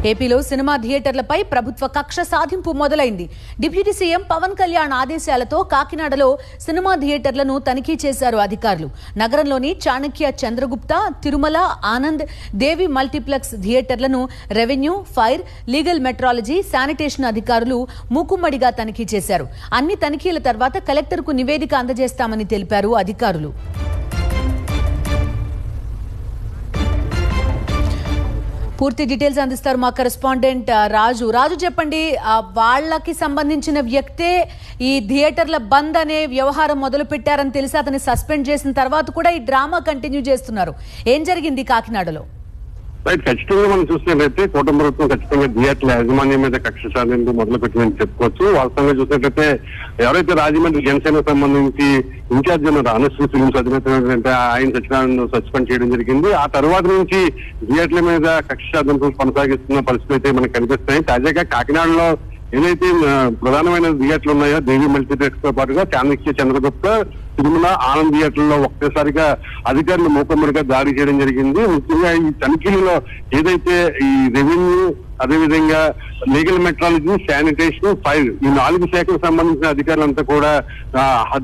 ఏపీలో సినిమా థియేటర్లపై ప్రభుత్వ కక్ష సాధింపు మొదలైంది. డిప్యూటీ సీఎం పవన్ కళ్యాణ్ ఆదేశాలతో కాకినాడలో సినిమా థియేటర్లను తనిఖీ చేశారు అధికారులు. నగరంలోని చాణక్య, చంద్రగుప్త, తిరుమల, ఆనంద్, దేవి మల్టీప్లెక్స్ థియేటర్లను revenue, fire, legal metrology, sanitation అధికారులు మూకుమ్మడిగా తనిఖీ చేశారు. అన్ని తనిఖీల తర్వాత కలెక్టర్కు నివేదిక అందజేస్తామని తెలిపారు అధికారులు. పూర్తి డీటెయిల్స్ అందిస్తారు మా కరెస్పాండెంట్ రాజు. చెప్పండి, వాళ్ళకి సంబంధించిన వ్యక్తే ఈ థియేటర్ల బంద్ అనే వ్యవహారం మొదలు పెట్టారని తెలిసి అతన్ని సస్పెండ్ చేసిన తర్వాత కూడా ఈ డ్రామా కంటిన్యూ చేస్తున్నారు. ఏం జరిగింది కాకినాడలో? ఖచ్చితంగా మనం చూసినట్లయితే కూటమి ప్రభుత్వం ఖచ్చితంగా థియేటర్ల యాజమాన్యం మీద కక్ష సాధింపు మొదలు పెట్టిందని చెప్పుకోవచ్చు. వాస్తవంగా చూసినట్లయితే ఎవరైతే రాజమండ్రి జనసేన సంబంధించి ఇన్ఛార్జ్ ఉన్నారు, అనశ్రీ ఫిల్మ్స్ అధినేత ఆయన సత్యనారాయణ సస్పెండ్ చేయడం జరిగింది. ఆ తర్వాత నుంచి థియేటర్ల మీద కక్ష సాధింపు కొనసాగిస్తున్న పరిస్థితులు అయితే మనకు కనిపిస్తాయి. తాజాగా కాకినాడలో ఏదైతే ప్రధానమైన థియేటర్లు ఉన్నాయో దేవి మల్టీప్లెక్స్ తో పాటుగా చాణక్య, చంద్రగుప్త, తిరుమల, ఆనంద్ థియేటర్లో ఒక్కసారిగా అధికారులు మూకమ్మడిగా దాడి చేయడం జరిగింది. ముఖ్యంగా ఈ తనిఖీలలో ఏదైతే ఈ రెవెన్యూ, అదేవిధంగా లీగల్ మెట్రాలజీ, శానిటేషన్, ఫైర్ ఈ 4 శాఖలకు సంబంధించిన అధికారులంతా కూడా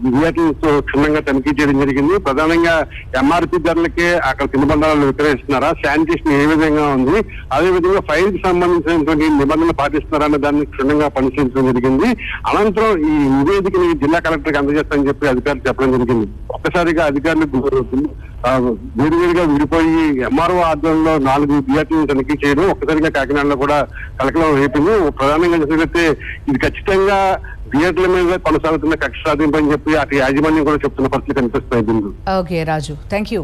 థియేటర్లతో క్షుణ్ణంగా తనిఖీ చేయడం జరిగింది. ప్రధానంగా ఎంఆర్పీ ధరలకే అక్కడ తినుబండాలను విక్రయిస్తున్నారా, శానిటేషన్ ఏ విధంగా ఉంది, అదేవిధంగా ఫైర్ కి సంబంధించినటువంటి నిబంధనలు పాటిస్తున్నారా అనే దాన్ని క్షుణ్ణంగా పరిశీలించడం జరిగింది. అనంతరం ఈ నివేదికని జిల్లా కలెక్టర్కి అందజేస్తామని చెప్పి అధికారులు చెప్పడం జరిగింది. ఒక్కసారిగా అధికారులు వేరువేరుగా విడిపోయి ఎంఆర్ఓ ఆధ్వర్యంలో 4 థియేటర్లను తనిఖీ చేయడం ఒక్కసారిగా కాకినాడలో కూడా కలకలం రేపింది. ప్రధానంగా చూసినట్లయితే ఇది ఖచ్చితంగా థియేటర్ల మీద కొనసాగుతున్న కక్ష సాధింపు అని చెప్పి అటు యాజమాన్యం కూడా చెప్తున్న పరిస్థితి కనిపిస్తాయి. Okay Raju, thank you.